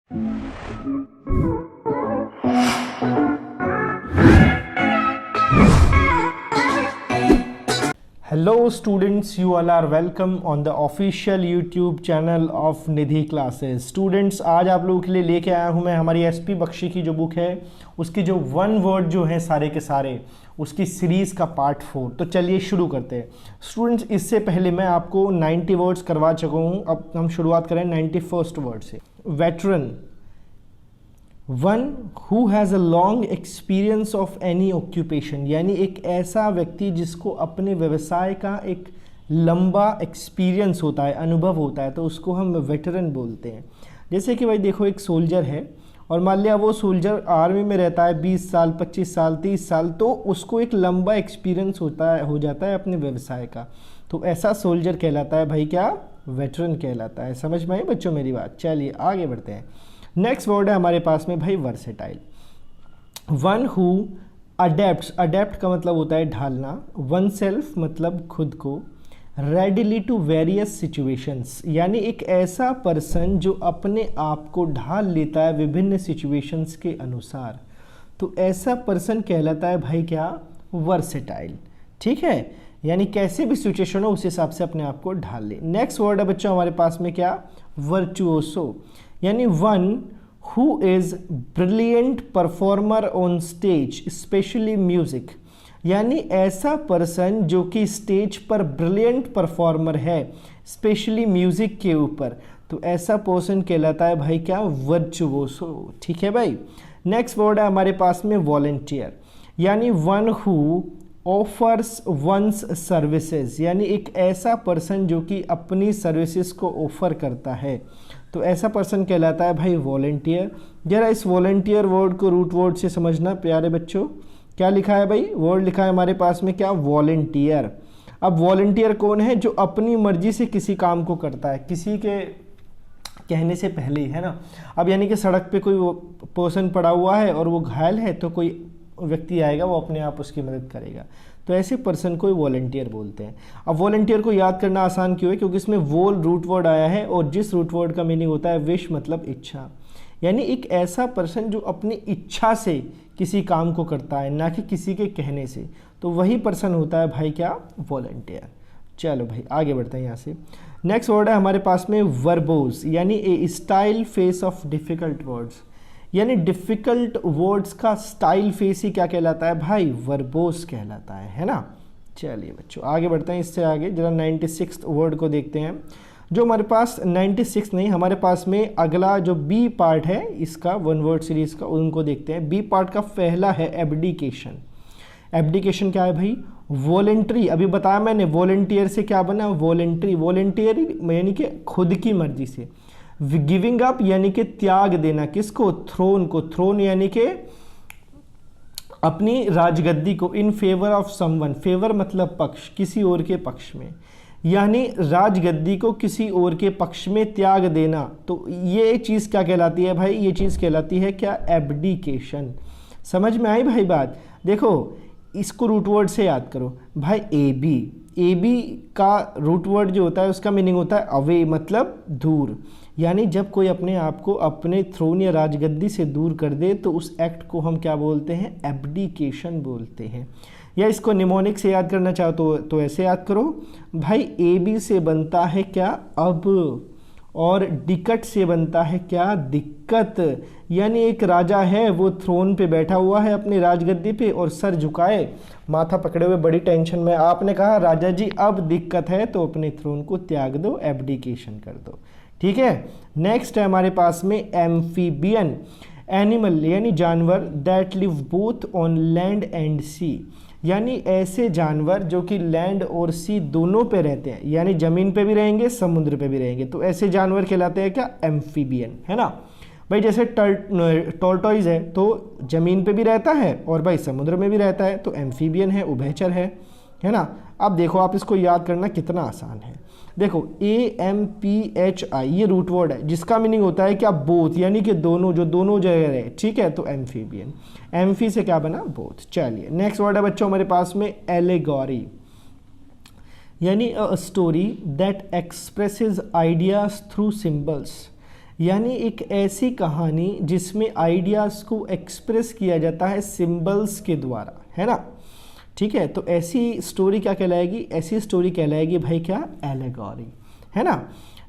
Hello students, you all are welcome on the official YouTube channel of Nidhi classes. Students, आज आप लोगों के लिए लेके आया हूँ मैं हमारी एसपी बख्शी की जो बुक है उसकी जो वन वर्ड जो है सारे के सारे उसकी सीरीज़ का पार्ट 4। तो चलिए शुरू करते हैं। स्टूडेंट्स, इससे पहले मैं आपको 90 वर्ड्स करवा चुका हूँ। अब हम शुरुआत करें 91st वर्ड से। Veteran, one who has a long experience of any occupation, यानी एक ऐसा व्यक्ति जिसको अपने व्यवसाय का एक लंबा एक्सपीरियंस होता है, अनुभव होता है, तो उसको हम वेटरन बोलते हैं। जैसे कि भाई देखो, एक सोल्जर है और मान लिया वो सोल्जर आर्मी में रहता है 20 साल 25 साल 30 साल, तो उसको एक लंबा एक्सपीरियंस हो जाता है अपने व्यवसाय का, तो ऐसा सोल्जर कहलाता है भाई क्या, वेटरन कहलाता है। समझ में आई बच्चों मेरी बात? चलिए आगे बढ़ते हैं। नेक्स्ट वर्ड है हमारे पास में भाई versatile. One who adapt, adapt का मतलब होता है ढालना, वन सेल्फ मतलब खुद को, रेडिली टू वेरियस सिचुएशंस, यानी एक ऐसा पर्सन जो अपने आप को ढाल लेता है विभिन्न सिचुएशंस के अनुसार, तो ऐसा पर्सन कहलाता है भाई क्या, वर्सेटाइल। ठीक है, यानी कैसे भी सिचुएशन हो उस हिसाब से अपने आप को ढाल ले। नेक्स्ट वर्ड है बच्चों हमारे पास में क्या, वर्चुओसो, यानी one who is brilliant performer on stage specially music, यानी ऐसा पर्सन जो कि स्टेज पर ब्रिलियंट परफॉर्मर है स्पेशली म्यूजिक के ऊपर, तो ऐसा पर्सन कहलाता है भाई क्या, वर्चुओसो। ठीक है भाई। नेक्स्ट वर्ड है हमारे पास में वॉलंटियर, यानी one who offers one's services, यानी एक ऐसा पर्सन जो कि अपनी सर्विसेज को ऑफर करता है, तो ऐसा पर्सन कहलाता है भाई वॉलंटियर। जरा इस वॉलंटियर वर्ड को रूट वर्ड से समझना प्यारे बच्चों। क्या लिखा है भाई, वर्ड लिखा है हमारे पास में क्या, वॉलंटियर। अब वॉलंटियर कौन है, जो अपनी मर्जी से किसी काम को करता है, किसी के कहने से पहले ही, है ना। अब यानी कि सड़क पे कोई पर्सन पड़ा हुआ है और वो घायल है, तो कोई व्यक्ति आएगा वो अपने आप उसकी मदद करेगा, तो ऐसे पर्सन को वॉलंटियर बोलते हैं। अब वॉलंटियर को याद करना आसान क्यों है, क्योंकि इसमें वोल रूट वर्ड आया है और जिस रूट वर्ड का मीनिंग होता है विश मतलब इच्छा, यानी एक ऐसा पर्सन जो अपनी इच्छा से किसी काम को करता है, ना कि किसी के कहने से, तो वही पर्सन होता है भाई क्या, वॉलंटियर। चलो भाई आगे बढ़ते हैं यहाँ से। नेक्स्ट वर्ड है हमारे पास में वर्बोज, यानी a style face of difficult words, यानी डिफ़िकल्ट वर्ड्स का स्टाइल फेस ही क्या कहलाता है भाई, वर्बोस कहलाता है ना। चलिए बच्चों आगे बढ़ते हैं। इससे आगे जरा 96th वर्ड को देखते हैं, जो हमारे पास 96 नहीं, हमारे पास में अगला जो बी पार्ट है इसका वन वर्ड सीरीज़ का, उनको देखते हैं। बी पार्ट का पहला है एब्डिकेशन। एब्डिकेशन क्या है भाई, वॉलेंट्री। अभी बताया मैंने वॉलेंटियर से क्या बना, वॉलेंट्री। वॉलेंटियर यानी कि खुद की मर्जी से। गिविंग अप यानी कि त्याग देना, किसको, थ्रोन को। थ्रोन यानी कि अपनी राजगद्दी को, in favour of someone, favour मतलब पक्ष, किसी और के पक्ष में, यानी राजगद्दी को किसी और के पक्ष में त्याग देना, तो ये चीज़ क्या कहलाती है भाई, ये चीज़ कहलाती है क्या, एब्डिकेशन। समझ में आई भाई बात? देखो इसको रूट वर्ड से याद करो भाई, ए बी। ए बी का रूट वर्ड जो होता है उसका मीनिंग होता है अवे, मतलब दूर, यानी जब कोई अपने आप को अपने थ्रोन या राजगद्दी से दूर कर दे तो उस एक्ट को हम क्या बोलते हैं, एब्डिकेशन बोलते हैं। या इसको निमोनिक से याद करना चाहो तो ऐसे याद करो भाई, ए बी से बनता है क्या, अब, और डिकट से बनता है क्या, दिक्कत। यानी एक राजा है, वो थ्रोन पे बैठा हुआ है अपनी राजगद्दी पे और सर झुकाए, माथा पकड़े हुए, बड़ी टेंशन में। आपने कहा राजा जी अब दिक्कत है, तो अपने थ्रोन को त्याग दो, एब्डिकेशन कर दो। ठीक है। नेक्स्ट है हमारे पास में एम्फीबियन, एनिमल यानी जानवर, that live both on land and sea, यानी ऐसे जानवर जो कि लैंड और सी दोनों पे रहते हैं, यानी ज़मीन पे भी रहेंगे समुद्र पे भी रहेंगे, तो ऐसे जानवर कहलाते हैं क्या, एम्फीबियन, है ना भाई। जैसे टॉर्टोइज है तो ज़मीन पे भी रहता है और भाई समुद्र में भी रहता है, तो एम्फीबियन है, उभयचर है ना। अब देखो आप इसको याद करना कितना आसान है। देखो AMPHI ये रूट वर्ड है जिसका मीनिंग होता है क्या, बोथ, यानी कि दोनों, जो दोनों जगह है। ठीक है, तो एम्फीबियन, एम्फी से क्या बना, बोथ। चलिए नेक्स्ट वर्ड है बच्चों हमारे पास में एलेगोरी, यानी a story that expresses ideas through symbols, यानी एक ऐसी कहानी जिसमें आइडियाज़ को एक्सप्रेस किया जाता है सिंबल्स के द्वारा, है ना। ठीक है, तो ऐसी स्टोरी क्या कहलाएगी, ऐसी स्टोरी कहलाएगी भाई क्या, एलेगोरी, है ना।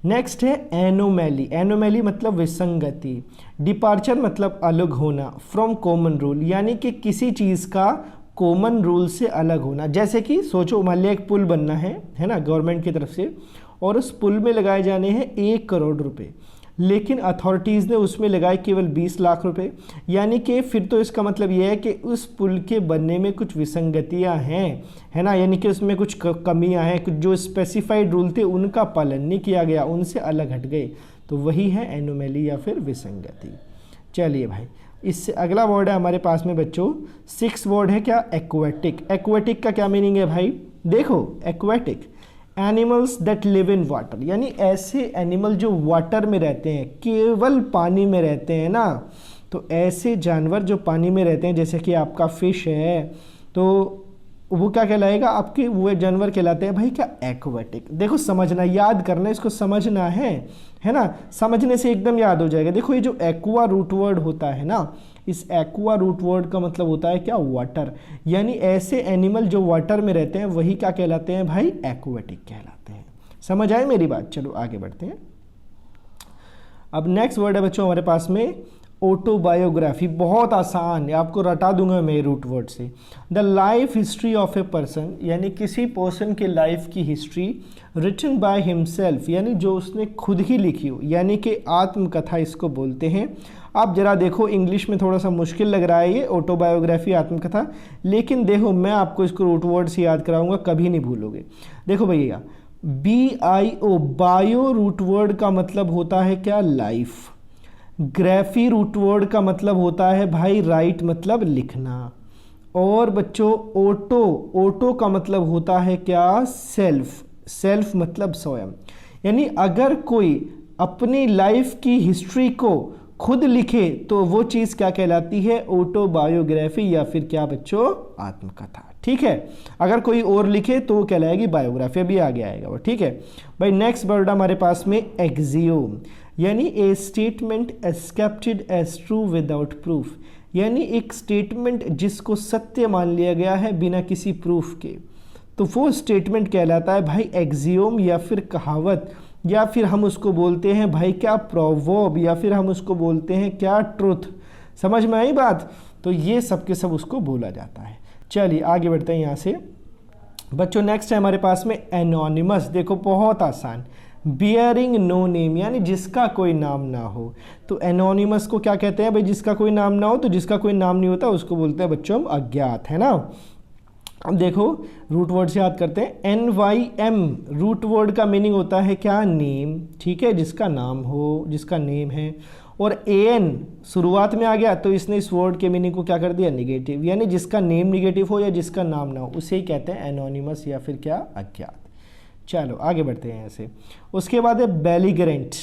नेक्स्ट है एनोमैली। एनोमैली मतलब विसंगति। डिपार्चर मतलब अलग होना फ्रॉम कॉमन रूल, यानी कि किसी चीज़ का कॉमन रूल से अलग होना। जैसे कि सोचो मान लिया एक पुल बनना है ना, गवर्नमेंट की तरफ से, और उस पुल में लगाए जाने हैं 1 करोड़ रुपए, लेकिन अथॉरिटीज़ ने उसमें लगाए केवल 20 लाख रुपए। यानी कि फिर तो इसका मतलब यह है कि उस पुल के बनने में कुछ विसंगतियां हैं, है ना, यानी कि उसमें कुछ कमियां हैं, कुछ जो स्पेसिफाइड रूल थे उनका पालन नहीं किया गया, उनसे अलग हट गए, तो वही है एनोमैली या फिर विसंगति। चलिए भाई, इससे अगला वर्ड है हमारे पास में बच्चों, 6 वर्ड है क्या, एक्वेटिक। एक्वेटिक का क्या मीनिंग है भाई, देखो aquatic animals that live in water, यानी ऐसे एनिमल जो वाटर में रहते हैं, केवल पानी में रहते हैं ना, तो ऐसे जानवर जो पानी में रहते हैं, जैसे कि आपका फिश है, तो वो क्या कहलाएगा, आपके वो जानवर कहलाते हैं भाई क्या, एक्वेटिक। देखो समझना, याद करना, इसको समझना है ना, समझने से एकदम याद हो जाएगा। देखो ये जो एक्वा रूट वर्ड होता है ना, इस एक्वा रूट वर्ड का मतलब होता है क्या, वाटर, यानी ऐसे एनिमल जो वाटर में रहते हैं वही क्या कहलाते हैं भाई, एक्वेटिक कहलाते हैं। समझ आए मेरी बात, चलो आगे बढ़ते हैं। अब नेक्स्ट वर्ड है बच्चों हमारे पास में ऑटोबायोग्राफी। बहुत आसान है, आपको रटा दूंगा मैं रूट वर्ड से। The life history of a person, यानी किसी पर्सन के लाइफ की हिस्ट्री रिटन बाय हिमसेल्फ, यानी जो उसने खुद ही लिखी हो, यानी कि आत्मकथा इसको बोलते हैं। आप जरा देखो, इंग्लिश में थोड़ा सा मुश्किल लग रहा है ये ऑटोबायोग्राफी, आत्मकथा, लेकिन देखो मैं आपको इसको रूट वर्ड से याद कराऊंगा, कभी नहीं भूलोगे। देखो भैया, BIO, बायो रूट वर्ड का मतलब होता है क्या, लाइफ। ग्राफी रूट वर्ड का मतलब होता है भाई राइट, मतलब लिखना। और बच्चों ओटो का मतलब होता है क्या, सेल्फ। सेल्फ मतलब स्वयं, यानी अगर कोई अपनी लाइफ की हिस्ट्री को खुद लिखे तो वो चीज़ क्या कहलाती है, ऑटोबायोग्राफी, या फिर क्या बच्चों, आत्मकथा। ठीक है, अगर कोई और लिखे तो वो कहलाएगी बायोग्राफी, अभी आगे आएगा वो। ठीक है भाई, नेक्स्ट वर्ड हमारे पास में एक्सियोम, यानी a statement accepted as true without proof, यानी एक स्टेटमेंट जिसको सत्य मान लिया गया है बिना किसी प्रूफ के, तो वो स्टेटमेंट कहलाता है भाई एक्सियोम, या फिर कहावत, या फिर हम उसको बोलते हैं भाई क्या, प्रोवर्ब, या फिर हम उसको बोलते हैं क्या, ट्रुथ। समझ में आई बात, तो ये सब के सब उसको बोला जाता है। चलिए आगे बढ़ते हैं यहाँ से बच्चों। नेक्स्ट है हमारे पास में एनोनिमस। देखो बहुत आसान, बियरिंग नो नेम, यानी जिसका कोई नाम ना हो। तो एनोनिमस को क्या कहते हैं भाई, जिसका कोई नाम ना हो, तो जिसका कोई नाम नहीं होता उसको बोलते हैं बच्चों हम अज्ञात, है ना। अब देखो रूट वर्ड से याद करते हैं, NYM रूट वर्ड का मीनिंग होता है क्या, नेम। ठीक है, जिसका नाम हो, जिसका नेम है। और AN शुरुआत में आ गया तो इसने इस वर्ड के मीनिंग को क्या कर दिया, निगेटिव, यानी जिसका नेम निगेटिव हो या जिसका नाम ना हो उसे ही कहते हैं एनोनिमस, या फिर क्या, अज्ञात। चलो आगे बढ़ते हैं ऐसे। उसके बाद है belligerent,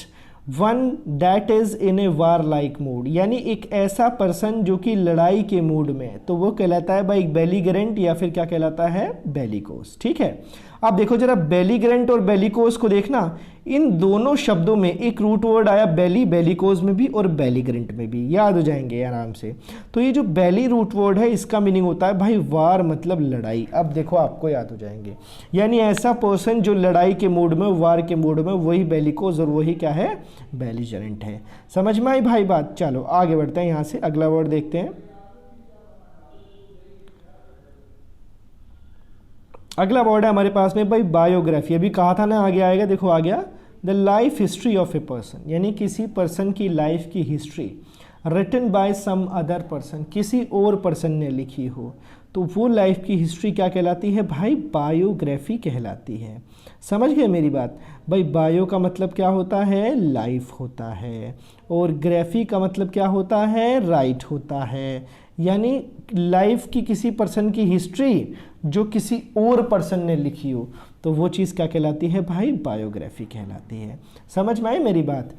one that is in a war like mood, यानी एक ऐसा पर्सन जो कि लड़ाई के मूड में है, तो वो कहलाता है भाई बेलिगरेंट, या फिर क्या कहलाता है, बेलिकोस। ठीक है, अब देखो जरा बेलिगरेंट और बेलिकोस को देखना, इन दोनों शब्दों में एक रूट वर्ड आया बेली, बेलिकोस में भी और बेलिगरेंट में भी, याद हो जाएंगे आराम से। तो ये जो बेली रूट वर्ड है इसका मीनिंग होता है भाई वार, मतलब लड़ाई। अब देखो आपको याद हो जाएंगे, यानी ऐसा पर्सन जो लड़ाई के मूड में, वार के मूड में, वही बेलिकोस और वही क्या है, बेलिगरेंट है। समझ में आई भाई बात। चलो आगे बढ़ते हैं, यहाँ से अगला वर्ड देखते हैं। अगला वर्ड है हमारे पास में भाई बायोग्राफी। अभी कहा था ना आगे आएगा, देखो आ गया, the life history of a person, यानी किसी पर्सन की लाइफ की history written by some other person, किसी और पर्सन ने लिखी हो, तो वो लाइफ की हिस्ट्री क्या कहलाती है भाई, बायोग्राफी कहलाती है। समझ गए मेरी बात भाई, बायो का मतलब क्या होता है, लाइफ होता है, और ग्राफी का मतलब क्या होता है, राइट होता है, यानी लाइफ की किसी पर्सन की हिस्ट्री जो किसी और पर्सन ने लिखी हो, तो वो चीज़ क्या कहलाती है भाई, बायोग्राफी कहलाती है। समझ में आई मेरी बात।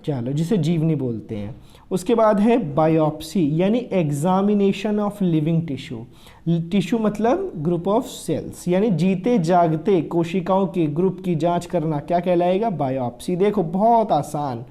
चलो, जिसे जीवनी बोलते हैं। उसके बाद है बायोप्सी, यानी examination of living tissue. Tissue मतलब ग्रुप ऑफ सेल्स, यानी जीते जागते कोशिकाओं के ग्रुप की जांच करना क्या कहलाएगा, बायोप्सी। देखो बहुत आसान,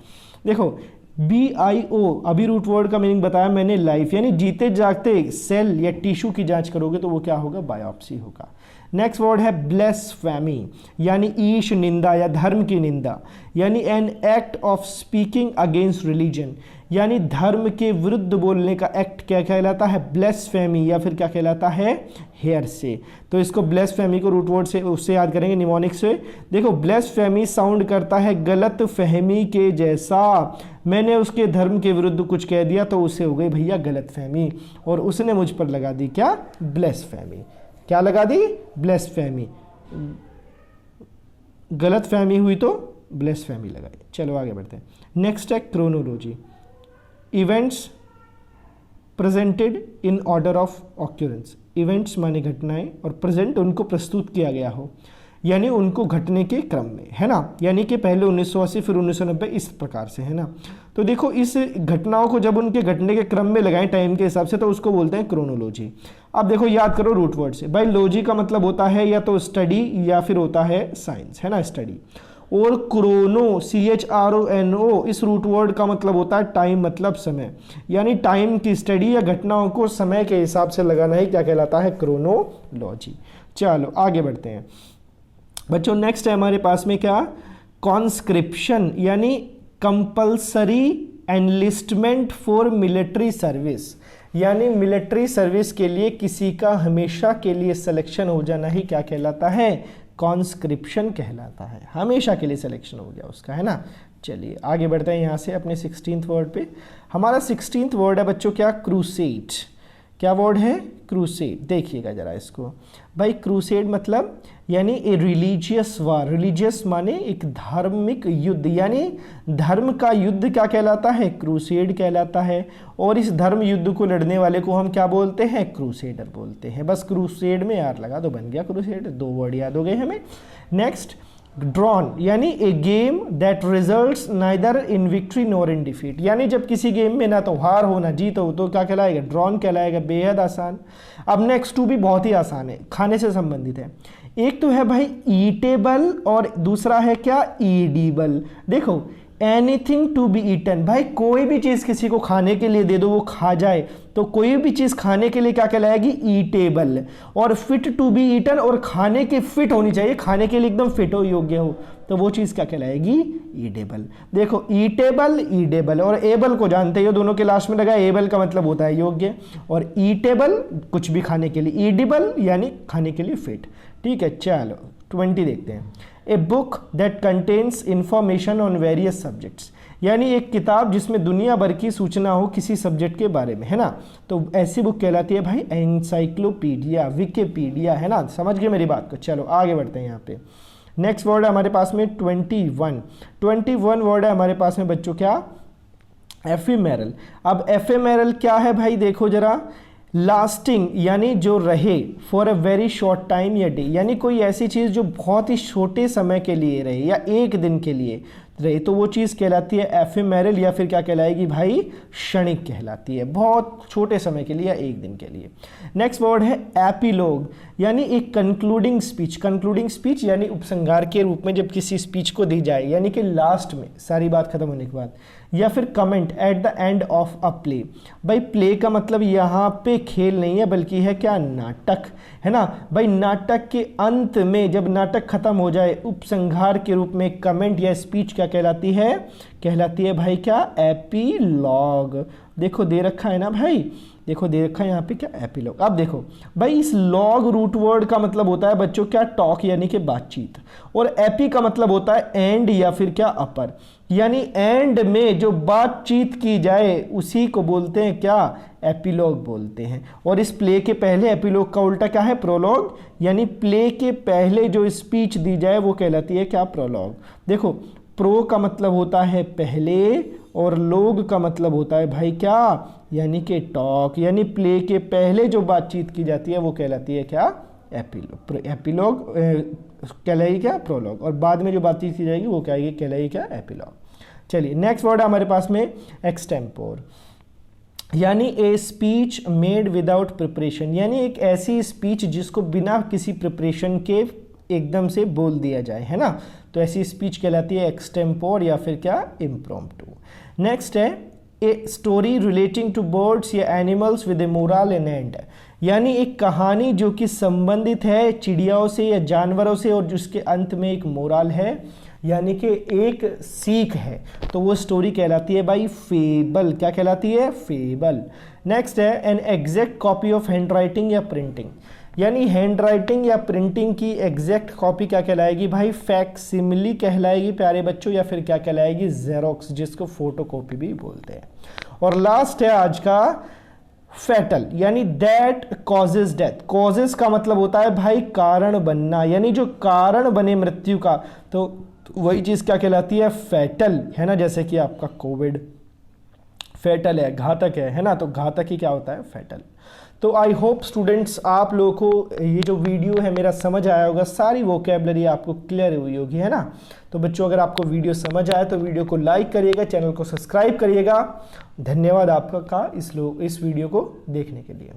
देखो BIO, अभी रूट वर्ड का मीनिंग बताया मैंने, लाइफ, यानी जीते जागते सेल या टिश्यू की जांच करोगे तो वो क्या होगा, बायोप्सी होगा। नेक्स्ट वर्ड है ब्लेस्फेमी, यानी ईश निंदा या धर्म की निंदा, यानी an act of speaking against religion, यानी धर्म के विरुद्ध बोलने का एक्ट क्या कहलाता है, ब्लेस्फेमी, या फिर क्या कहलाता है, हेयरसे। तो इसको ब्लेस्फेमी को रूट वर्ड से उससे याद करेंगे, निमोनिक से। देखो ब्लेस्फेमी साउंड करता है गलत फहमी के जैसा, मैंने उसके धर्म के विरुद्ध कुछ कह दिया तो उसे हो गई भैया गलत फहमी, और उसने मुझ पर लगा दी क्या, ब्लेस्फेमी। क्या लगा दी, ब्लेस्फेमी। गलत फहमी हुई तो ब्लेस्फेमी लगाई। चलो आगे बढ़ते हैं। नेक्स्ट है chronology, events presented in order of occurrence. Events माने घटनाएं, और प्रेजेंट उनको प्रस्तुत किया गया हो, यानी उनको घटने के क्रम में, है ना, यानी कि पहले 1980 फिर 1990 इस प्रकार से, है ना। तो देखो इस घटनाओं को जब उनके घटने के क्रम में लगाएं टाइम के हिसाब से तो उसको बोलते हैं क्रोनोलॉजी। अब देखो याद करो रूट वर्ड से, भाई लॉजी का मतलब होता है या तो स्टडी या फिर होता है साइंस, है ना, स्टडी। और क्रोनो CHRONO इस रूट वर्ड का मतलब होता है टाइम, मतलब समय, यानी टाइम की स्टडी या घटनाओं को समय के हिसाब से लगाना ही क्या कहलाता है, क्रोनोलॉजी। चलो आगे बढ़ते हैं बच्चों। नेक्स्ट है हमारे पास में क्या, कॉन्स्क्रिप्शन, यानी compulsory enlistment for military service, यानी मिलिट्री सर्विस के लिए किसी का हमेशा के लिए सिलेक्शन हो जाना ही क्या कहलाता है, कॉन्स्क्रिप्शन कहलाता है। हमेशा के लिए सिलेक्शन हो गया उसका, है ना। चलिए आगे बढ़ते हैं यहाँ से अपने 16th वर्ड पे। हमारा 16th वर्ड है बच्चों क्या, क्रूसेड। क्या वर्ड है, क्रूसेड। देखिएगा जरा इसको, भाई क्रूसेड मतलब यानी ए रिलीजियस वार। रिलीजियस माने एक धार्मिक युद्ध, यानी धर्म का युद्ध क्या कहलाता है, क्रूसेड कहलाता है। और इस धर्म युद्ध को लड़ने वाले को हम क्या बोलते हैं, क्रूसेडर बोलते हैं। बस क्रूसेड में यार लगा तो बन गया क्रूसेड, 2 वर्ड याद हो गए हमें। नेक्स्ट ड्रॉन, यानी a game that results neither in victory nor in defeat, यानी जब किसी गेम में ना तो हार हो ना जीत हो तो क्या कहलाएगा, ड्रॉन कहलाएगा। बेहद आसान। अब नेक्स्ट 2 भी बहुत ही आसान है, खाने से संबंधित है। एक तो है भाई ईटेबल और दूसरा है क्या, ईडिबल। देखो एनीथिंग टू बी ईटन, भाई कोई भी चीज़ किसी को खाने के लिए दे दो वो खा जाए तो कोई भी चीज़ खाने के लिए क्या कहलाएगी, ईटेबल। और फिट टू बी ईटन, और खाने के फिट होनी चाहिए, खाने के लिए एकदम फिट हो, योग्य हो, तो वो चीज़ क्या कहलाएगी, ईडेबल। देखो ईटेबल, ईडेबल, और एबल को जानते हो, दोनों के लास्ट में लगा, एबल का मतलब होता है योग्य, और ईटेबल कुछ भी खाने के लिए, ईडिबल यानी खाने के लिए फिट। ठीक है, चलो 20 देखते हैं। A book that contains information on various subjects, यानी एक किताब जिसमें दुनिया भर की सूचना हो किसी सब्जेक्ट के बारे में, है ना, तो ऐसी बुक कहलाती है भाई एनसाइक्लोपीडिया, विकिपीडिया, है ना। समझ गए मेरी बात को। चलो आगे बढ़ते हैं यहाँ पे। नेक्स्ट वर्ड है हमारे पास में 21 वर्ड है हमारे पास में बच्चों क्या, एफिमेरल। अब एफिमेरल क्या है भाई, देखो जरा, लास्टिंग यानी जो रहे, for a very short time या डे, यानी कोई ऐसी चीज़ जो बहुत ही छोटे समय के लिए रहे या एक दिन के लिए रहे तो वो चीज़ कहलाती है एफिमेरल, या फिर क्या कहलाएगी भाई, क्षणिक कहलाती है, बहुत छोटे समय के लिए या एक दिन के लिए। नेक्स्ट वर्ड है एपिलॉग, यानी एक कंक्लूडिंग स्पीच। कंक्लूडिंग स्पीच यानी उपसंहार के रूप में जब किसी स्पीच को दी जाए, यानी कि लास्ट में सारी बात खत्म होने के बाद। या फिर comment at the end of a play, भाई प्ले का मतलब यहाँ पे खेल नहीं है बल्कि है क्या, नाटक, है ना। भाई नाटक के अंत में जब नाटक खत्म हो जाए, उपसंहार के रूप में कमेंट या स्पीच क्या कहलाती है, कहलाती है भाई क्या, एपीलॉग। देखो दे रखा है ना भाई, देखो दे रखा है यहाँ पे क्या, एपीलॉग। अब देखो भाई इस लॉग रूट वर्ड का मतलब होता है बच्चों क्या, टॉक यानी कि बातचीत, और एपी का मतलब होता है एंड या फिर क्या, अपर, यानी एंड में जो बातचीत की जाए उसी को बोलते हैं क्या, एपीलॉग बोलते हैं। और इस प्ले के पहले एपीलॉग का उल्टा क्या है, प्रोलॉग, यानी प्ले के पहले जो स्पीच दी जाए वो कहलाती है क्या, प्रोलॉग। देखो प्रो का मतलब होता है पहले और लोग का मतलब होता है भाई क्या, यानी कि टॉक, यानी प्ले के पहले जो बातचीत की जाती है वो कहलाती है क्या, एपीलॉग। एपीलॉग कहलाएगी क्या, प्रोलॉग, और बाद में जो बातचीत की जाएगी वो कहलाएगी क्या, एपीलॉग। चलिए नेक्स्ट वर्ड है हमारे पास में एक्सटेम्पोर, यानी a speech made without preparation, यानी एक ऐसी स्पीच जिसको बिना किसी प्रिपरेशन के एकदम से बोल दिया जाए, है ना। तो ऐसी स्पीच कहलाती है एक्सटेम्पोर या फिर क्या, इम्प्रॉम्प्टू। नेक्स्ट है a story relating to birds या animals with a moral in end, यानी एक कहानी जो कि संबंधित है चिड़ियाओं से या जानवरों से और जिसके अंत में एक मोरल है, यानी कि एक सीख है, तो वो स्टोरी कहलाती है भाई फेबल। क्या कहलाती है, फेबल। नेक्स्ट है an exact copy of hand writing या प्रिंटिंग, यानी हैंड राइटिंग या प्रिंटिंग की एग्जैक्ट कॉपी क्या कहलाएगी भाई, फैक्सिमिली कहलाएगी प्यारे बच्चों, या फिर क्या कहलाएगी, जेरोक्स, जिसको फोटोकॉपी भी बोलते हैं। और लास्ट है आज का फैटल, यानी दैट कॉजेज डेथ। कॉजेज का मतलब होता है भाई कारण बनना, यानी जो कारण बने मृत्यु का, तो वही चीज क्या कहलाती है, फैटल, है ना। जैसे कि आपका कोविड फैटल है, घातक है ना, तो घातक ही क्या होता है, फैटल। तो आई होप स्टूडेंट्स आप लोगों को ये जो वीडियो है मेरा समझ आया होगा, सारी वोकैबलरी आपको क्लियर हुई होगी, है ना। तो बच्चों अगर आपको वीडियो समझ आया तो वीडियो को लाइक करिएगा, चैनल को सब्सक्राइब करिएगा। धन्यवाद आपका इस वीडियो को देखने के लिए।